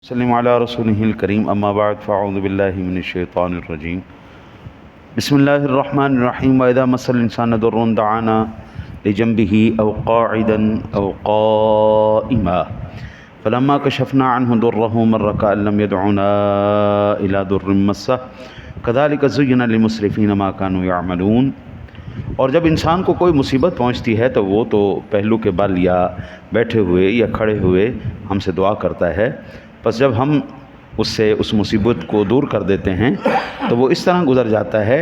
وسلم علی رسولہ الکریم اما بعد فاعوذ باللہ من الشیطان الرجیم بسم اللہ الرحمن الرحیم وَإِذَا مَسَّ الْإِنسَانَ ضُرٌّ دَعَانَا لِجَنبِهِ أَوْ قَاعِدًا أَوْ قَائِمًا فَلَمَّا كَشَفْنَا عَنْهُ ضُرَّهُ مَرَّ كَأَن لَّمْ يَدْعُنَا إِلَى ضُرٍّ مَّسَّهُ كَذَلِكَ زُيِّنَ لِلْمُسْرِفِينَ مَا كَانُوا يَعْمَلُونَ۔ اور جب انسان کو کوئی مصیبت پہنچتی ہے تو وہ تو پہلو کے بل یا بیٹھے ہوئے یا کھڑے ہوئے ہم سے دعا کرتا ہے، پس جب ہم اس مصیبت کو دور کر دیتے ہیں تو وہ اس طرح گزر جاتا ہے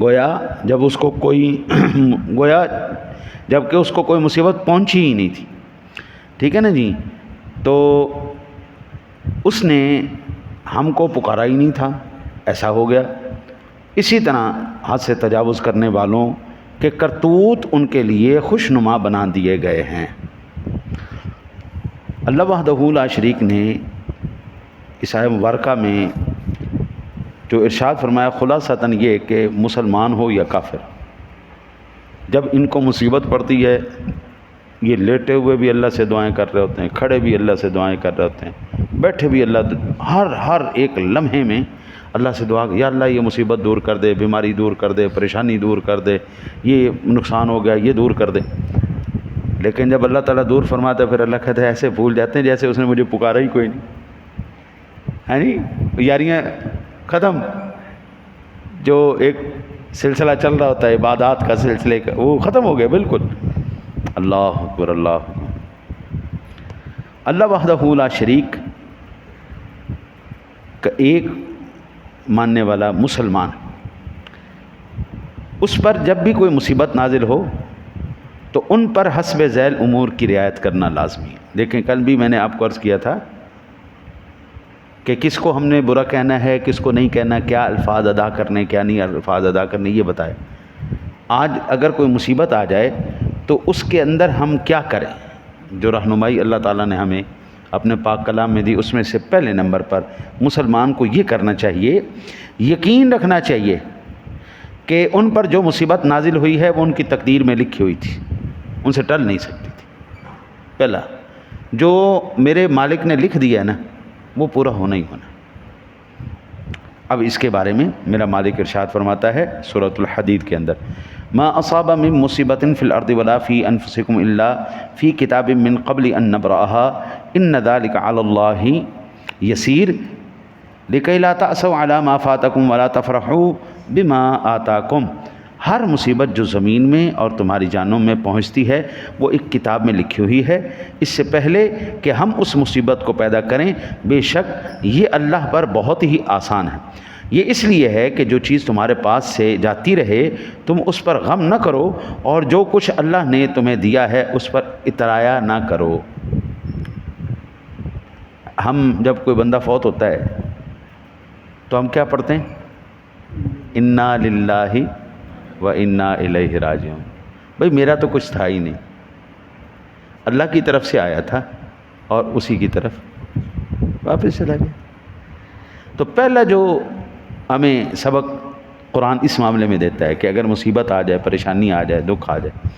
گویا جب کہ اس کو کوئی مصیبت پہنچی ہی نہیں تھی۔ ٹھیک ہے نا جی؟ تو اس نے ہم کو پکارا ہی نہیں تھا، ایسا ہو گیا۔ اسی طرح حد سے تجاوز کرنے والوں کے کرتوت ان کے لیے خوشنما بنا دیے گئے ہیں۔ اللہ وحدہ لا شریک نے اس آیت مبارکہ میں جو ارشاد فرمایا خلاصتاً یہ کہ مسلمان ہو یا کافر، جب ان کو مصیبت پڑتی ہے یہ لیٹے ہوئے بھی اللہ سے دعائیں کر رہے ہوتے ہیں، کھڑے بھی اللہ سے دعائیں کر رہے ہوتے ہیں، بیٹھے بھی ہر ایک لمحے میں اللہ سے دعا، یا اللہ یہ مصیبت دور کر دے، بیماری دور کر دے، پریشانی دور کر دے، یہ نقصان ہو گیا یہ دور کر دے۔ لیکن جب اللہ تعالیٰ دور فرماتا ہے پھر اللہ کہتا ہے ایسے بھول جاتے ہیں جیسے اس نے مجھے پکارا ہی کوئی نہیں ہے، نہیں یاریاں ختم۔ جو ایک سلسلہ چل رہا ہوتا ہے عبادات کا سلسلے کا، وہ ختم ہو گیا بالکل۔ اللہ اکبر، اللہ اکبر۔ اللہ وحدہ لا شریک کا ایک ماننے والا مسلمان، اس پر جب بھی کوئی مصیبت نازل ہو تو ان پر حسب ذیل امور کی رعایت کرنا لازمی ہے۔ دیکھیں کل بھی میں نے آپ کو عرض کیا تھا کہ کس کو ہم نے برا کہنا ہے، کس کو نہیں کہنا، کیا الفاظ ادا کرنے، کیا نہیں الفاظ ادا کرنے، یہ بتائے۔ آج اگر کوئی مصیبت آ جائے تو اس کے اندر ہم کیا کریں، جو رہنمائی اللہ تعالیٰ نے ہمیں اپنے پاک کلام میں دی، اس میں سے پہلے نمبر پر مسلمان کو یہ کرنا چاہیے، یقین رکھنا چاہیے کہ ان پر جو مصیبت نازل ہوئی ہے وہ ان کی تقدیر میں لکھی ہوئی تھی، ان سے ٹل نہیں سکتی تھی۔ پہلا جو میرے مالک نے لکھ دیا ہے نا وہ پورا ہونا ہی ہونا۔ اب اس کے بارے میں میرا مالک ارشاد فرماتا ہے سورۃ الحدید کے اندر، ما اصاب من مصیبت فی الارض ولا فی انفسکم الا فی کتاب من قبل ان نبرأها ان ذلک علی اللہ یسیر لکی لا تأسوا علی ما فاتکم ولا تفرحوا بما آتاکم۔ ہر مصیبت جو زمین میں اور تمہاری جانوں میں پہنچتی ہے وہ ایک کتاب میں لکھی ہوئی ہے اس سے پہلے کہ ہم اس مصیبت کو پیدا کریں، بے شک یہ اللہ پر بہت ہی آسان ہے۔ یہ اس لیے ہے کہ جو چیز تمہارے پاس سے جاتی رہے تم اس پر غم نہ کرو، اور جو کچھ اللہ نے تمہیں دیا ہے اس پر اترایا نہ کرو۔ ہم جب کوئی بندہ فوت ہوتا ہے تو ہم کیا پڑھتے ہیں؟ انا للہ وَإِنَّا إِلَيْهِ رَاجِعُونَ۔ بھئی میرا تو کچھ تھا ہی نہیں، اللہ کی طرف سے آیا تھا اور اسی کی طرف واپس چلا گیا۔ تو پہلا جو ہمیں سبق قرآن اس معاملے میں دیتا ہے کہ اگر مصیبت آ جائے، پریشانی آ جائے، دکھ آ جائے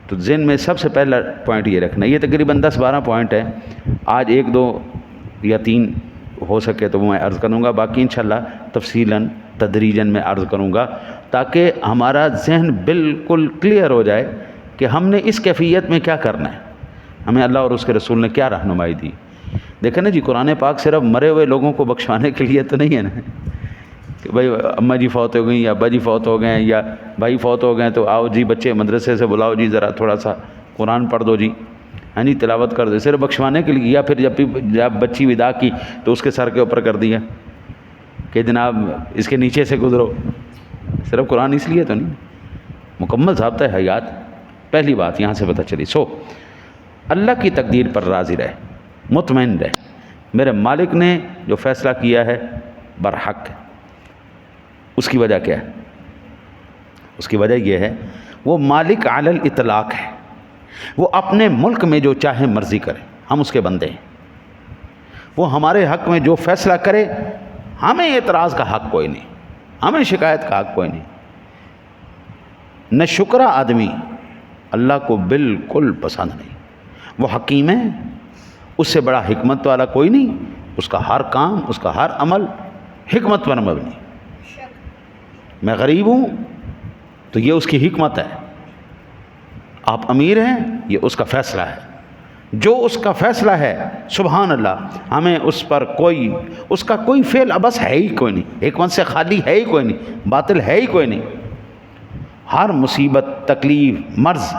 تو ذہن میں سب سے پہلا پوائنٹ یہ رکھنا۔ یہ تقریباً 10-12 پوائنٹ ہے، آج 1-2 یا 3 ہو سکے تو میں عرض کروں گا، باقی انشاءاللہ تفصیلاً تدریجاً میں عرض کروں گا تاکہ ہمارا ذہن بالکل کلیئر ہو جائے کہ ہم نے اس کیفیت میں کیا کرنا ہے، ہمیں اللہ اور اس کے رسول نے کیا رہنمائی دی۔ دیکھیں نا جی، قرآن پاک صرف مرے ہوئے لوگوں کو بخشوانے کے لیے تو نہیں ہے نا کہ بھائی اماں جی فوت ہو گئیں یا ابا جی فوت ہو گئے یا بھائی فوت ہو گئے تو آؤ جی بچے مدرسے سے بلاؤ جی، ذرا تھوڑا سا قرآن پڑھ دو جی، ہاں جی تلاوت کر دو، صرف بخشوانے کے لیے، یا پھر جب بچی ودا کی تو اس کے سر کے اوپر کر دیا کہ جناب اس کے نیچے سے گزرو، صرف قرآن اس لیے تو نہیں، مکمل ضابطہ حیات۔ پہلی بات یہاں سے پتہ چلی۔ اللہ کی تقدیر پر راضی رہے، مطمئن رہے، میرے مالک نے جو فیصلہ کیا ہے برحق ہے۔ اس کی وجہ کیا ہے؟ اس کی وجہ یہ ہے وہ مالک علی الاطلاق ہے، وہ اپنے ملک میں جو چاہے مرضی کرے، ہم اس کے بندے ہیں، وہ ہمارے حق میں جو فیصلہ کرے ہمیں اعتراض کا حق کوئی نہیں، ہمیں شکایت کا حق کوئی نہیں۔ نہ شکرا آدمی اللہ کو بالکل پسند نہیں، وہ حکیم ہے، اس سے بڑا حکمت والا کوئی نہیں اس کا ہر کام، اس کا ہر عمل حکمت پر مبنی. میں غریب ہوں تو یہ اس کی حکمت ہے، آپ امیر ہیں یہ اس کا فیصلہ ہے. جو اس کا فیصلہ ہے سبحان اللہ، ہمیں اس پر اس کا کوئی فعل ابس ہے ہی کوئی نہیں، حکمت سے خالی ہے ہی کوئی نہیں، باطل ہے ہی کوئی نہیں. ہر مصیبت، تکلیف، مرض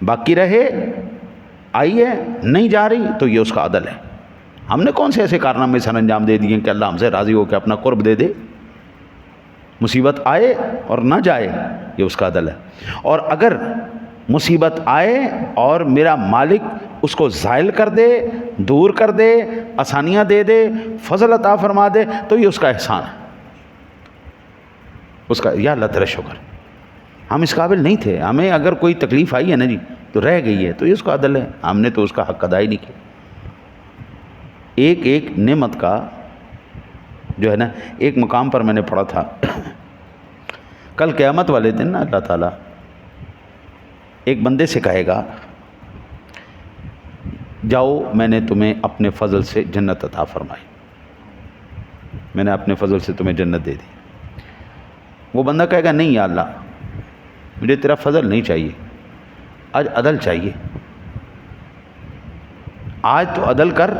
باقی رہے، آئی ہے نہیں جا رہی تو یہ اس کا عدل ہے. ہم نے کون سے ایسے کارنامے سر انجام دے دیے کہ اللہ ہم سے راضی ہو کے اپنا قرب دے دے؟ مصیبت آئے اور نہ جائے یہ اس کا عدل ہے. اور اگر مصیبت آئے اور میرا مالک اس کو زائل کر دے، دور کر دے، آسانیاں دے دے، فضل عطا فرما دے تو یہ اس کا احسان ہے. اس کا یا اللہ تیرا شکر، ہم اس قابل نہیں تھے، ہمیں اگر کوئی تکلیف آئی ہے نا جی تو رہ گئی ہے تو یہ اس کا عدل ہے، ہم نے تو اس کا حق ادا ہی نہیں کیا. ایک ایک نعمت کا جو ہے نا، ایک مقام پر میں نے پڑھا تھا، کل قیامت والے دن نا اللہ تعالیٰ ایک بندے سے کہے گا جاؤ میں نے تمہیں اپنے فضل سے جنت عطا فرمائی، میں نے اپنے فضل سے تمہیں جنت دے دی. وہ بندہ کہے گا نہیں یا اللہ مجھے تیرا فضل نہیں چاہیے، آج عدل چاہیے. آج تو عدل کر،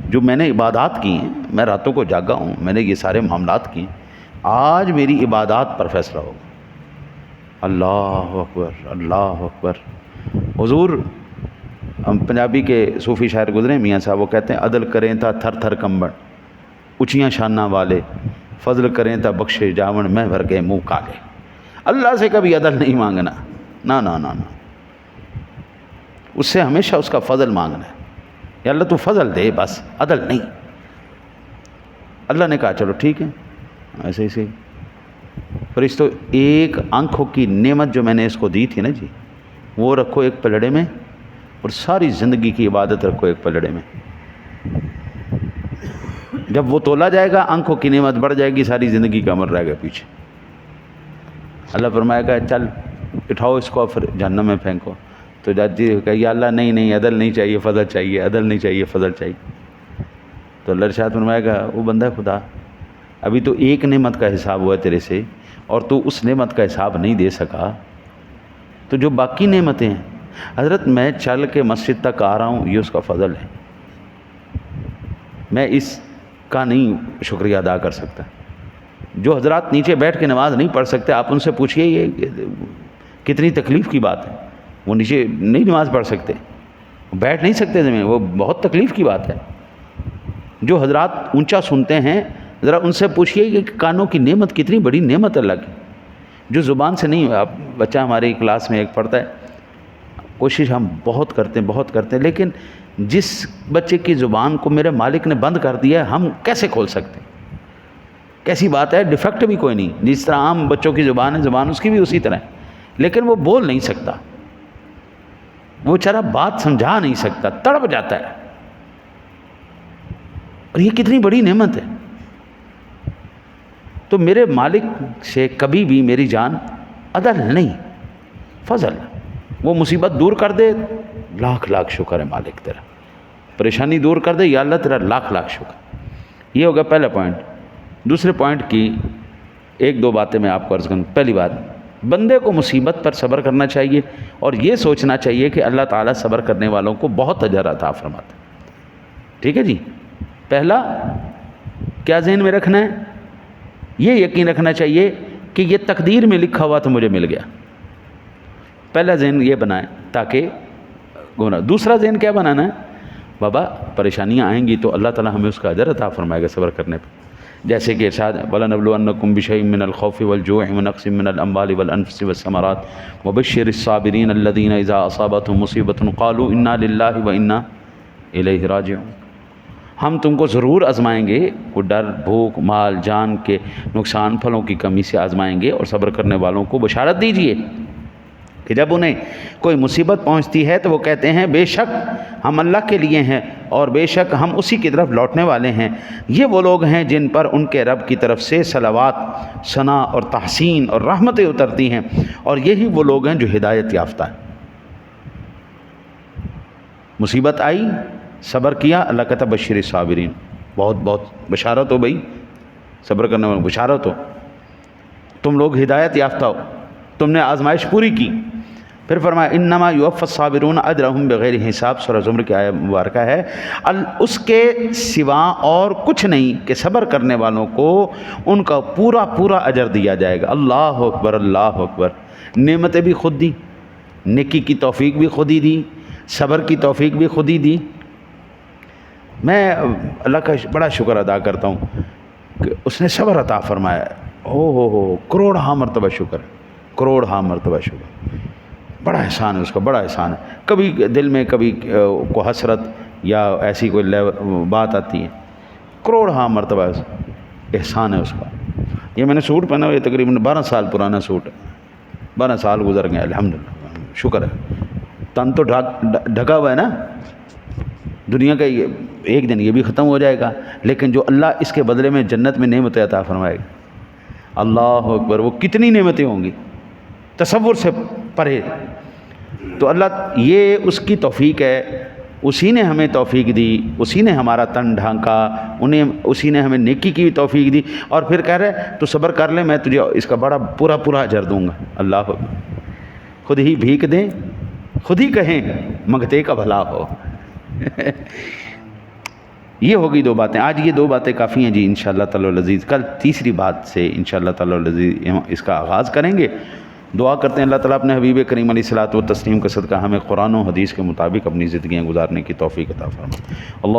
جو میں نے عبادات کی ہیں، میں راتوں کو جاگا ہوں، میں نے یہ سارے معاملات کیے، آج میری عبادات پر فیصلہ ہوگا. اللہ اکبر، اللہ اکبر. حضور ہم پنجابی کے صوفی شاعر گزرے میاں صاحب، وہ کہتے ہیں عدل کریں تا تھر تھر کمبن اونچیاں شاناں والے، فضل کریں تا بخشے جاون میں بھر گئے منہ کالے. اللہ سے کبھی عدل نہیں مانگنا، نہ نہ نہ نہ، اس سے ہمیشہ اس کا فضل مانگنا ہے. یا اللہ تو فضل دے، بس عدل نہیں. اللہ نے کہا چلو ٹھیک ہے، ایسے ہی سے فرشتوں ایک آنکھوں کی نعمت جو میں نے اس کو دی تھی نا جی، وہ رکھو ایک پلڑے میں، اور ساری زندگی کی عبادت رکھو ایک پلڑے میں. جب وہ تولا جائے گا آنکھوں کی نعمت بڑھ جائے گی، ساری زندگی کا عمل رہ گا پیچھے. اللہ فرمائے گا چل اٹھاؤ اس کو پھر جہنم میں پھینکو. تو جاتی ہے کہ یا اللہ نہیں نہیں، عدل نہیں چاہیے، فضل چاہیے، عدل نہیں چاہیے، فضل چاہیے. تو اللہ ارشاد فرمائے گا وہ بندہ خدا ابھی تو ایک نعمت کا حساب ہوا ہے تیرے سے، اور تو اس نعمت کا حساب نہیں دے سکا، تو جو باقی نعمتیں ہیں حضرت میں چل کے مسجد تک آ رہا ہوں یہ اس کا فضل ہے، میں اس کا نہیں شکریہ ادا کر سکتا. جو حضرات نیچے بیٹھ کے نماز نہیں پڑھ سکتے آپ ان سے پوچھئے یہ کتنی تکلیف کی بات ہے. وہ نیچے نہیں نماز پڑھ سکتے، بیٹھ نہیں سکتے زمین، وہ بہت تکلیف کی بات ہے. جو حضرات اونچا سنتے ہیں ذرا ان سے پوچھئے کہ کانوں کی نعمت کتنی بڑی نعمت اللہ کی. جو زبان سے نہیں، اب بچہ ہماری کلاس میں ایک پڑھتا ہے، کوشش ہم بہت کرتے ہیں لیکن جس بچے کی زبان کو میرے مالک نے بند کر دیا ہے ہم کیسے کھول سکتے ہیں؟ کیسی بات ہے، ڈیفیکٹ بھی کوئی نہیں. جس طرح عام بچوں کی زبان ہے، زبان اس کی بھی اسی طرح ہے، لیکن وہ بول نہیں سکتا، وہ بیچارہ بات سمجھا نہیں سکتا، تڑپ جاتا ہے. اور یہ کتنی بڑی نعمت ہے. تو میرے مالک سے کبھی بھی میری جان عدل نہیں، فضل. وہ مصیبت دور کر دے لاکھ لاکھ شکر ہے مالک تیرا، پریشانی دور کر دے یا اللہ تیرا لاکھ لاکھ شکر. یہ ہوگا پہلا پوائنٹ. دوسرے پوائنٹ کی ایک دو باتیں میں آپ کو عرض کروں. پہلی بات، بندے کو مصیبت پر صبر کرنا چاہیے اور یہ سوچنا چاہیے کہ اللہ تعالیٰ صبر کرنے والوں کو بہت اجر عطا فرماتا ہے. ٹھیک ہے جی. پہلا کیا ذہن میں رکھنا ہے؟ یہ یقین رکھنا چاہیے کہ یہ تقدیر میں لکھا ہوا تو مجھے مل گیا. پہلا ذہن یہ بنائیں تاکہ گناہ. دوسرا ذہن کیا بنانا ہے؟ بابا پریشانیاں آئیں گی تو اللہ تعالیٰ ہمیں اس کا اجر عطا فرمائے گا صبر کرنے پہ. جیسے کہ ارشاد وَلَنَبْلُوَنَّكُمْ بِشَيْءٍ مِّنَ الْخَوْفِ وَالْجُوعِ وَنَقْصٍ مِّنَ الْأَمْوَالِ وَالْأَنفُسِ وَالثَّمَرَاتِ وَبَشِّرِ الصَّابِرِينَ الَّذِينَ إِذَا أَصَابَتْهُمْ مُصِيبَةٌ قَالُوا إِنَّا لِلَّهِ وَإِنَّا إِلَيْهِ رَاجِعُونَ. ہم تم کو ضرور آزمائیں گے، کوئی ڈر، بھوک، مال، جان کے نقصان، پھلوں کی کمی سے آزمائیں گے، اور صبر کرنے والوں کو بشارت دیجیے کہ جب انہیں کوئی مصیبت پہنچتی ہے تو وہ کہتے ہیں بے شک ہم اللہ کے لیے ہیں اور بے شک ہم اسی کی طرف لوٹنے والے ہیں. یہ وہ لوگ ہیں جن پر ان کے رب کی طرف سے صلوات، ثنا اور تحسین اور رحمتیں اترتی ہیں، اور یہی وہ لوگ ہیں جو ہدایت یافتہ ہیں. مصیبت آئی، صبر کیا، اللہ کہتا بشیر الصابرین، بہت بہت بشارت ہو بھائی، صبر کرنے والوں کو بشارت ہو، تم لوگ ہدایت یافتہ ہو، تم نے آزمائش پوری کی۔ پھر فرمایا انما یوفی الصابرون اجرہم بغیر حساب، سورہ زمر کی آیت مبارکہ ہے۔ اس کے سوا اور کچھ نہیں کہ صبر کرنے والوں کو ان کا پورا پورا اجر دیا جائے گا۔ اللہ اکبر، اللہ اکبر۔ نعمتیں بھی خود دی، نیکی کی توفیق بھی خود ہی دی، صبر کی توفیق بھی خود ہی دی۔ میں اللہ کا بڑا شکر ادا کرتا ہوں کہ اس نے صبر عطا فرمایا ہے۔ ہو کروڑ ہاں مرتبہ شکر، کروڑ ہاں مرتبہ شکر۔ بڑا احسان ہے اس کا، بڑا احسان ہے۔ کبھی دل میں کبھی کو حسرت یا ایسی کوئی بات آتی ہے، کروڑ ہاں مرتبہ احسان ہے اس کا۔ یہ میں نے سوٹ پہنا ہوا، یہ تقریباً 12 سال پرانا سوٹ ہے، 12 سال گزر گئے الحمدللہ، شکر ہے۔ تن تو ڈھکا ہوا ہے نا، دنیا کا یہ ایک دن یہ بھی ختم ہو جائے گا، لیکن جو اللہ اس کے بدلے میں جنت میں نعمتیں عطا فرمائے گا، اللہ اکبر، وہ کتنی نعمتیں ہوں گی تصور سے پرے۔ تو اللہ یہ اس کی توفیق ہے، اسی نے ہمیں توفیق دی، اسی نے ہمارا تن ڈھانکا، اسی نے ہمیں نیکی کی توفیق دی، اور پھر کہہ رہے تو صبر کر لے، میں تجھے اس کا بڑا پورا پورا اجر دوں گا۔ اللہ خود ہی بھیک دیں، خود ہی کہیں منگتے کا بھلا ہو۔ یہ ہوگی 2 باتیں آج، یہ 2 باتیں کافی ہیں جی انشاءاللہ تعالی العزیز۔ کل تیسری بات سے انشاءاللہ تعالی العزیز اس کا آغاز کریں گے۔ دعا کرتے ہیں اللہ تعالیٰ اپنے حبیب کریم علیہ الصلوۃ والتسلیم کے صدقہ ہمیں قرآن و حدیث کے مطابق اپنی زندگیاں گزارنے کی توفیق عطا فرمائے۔ اللہ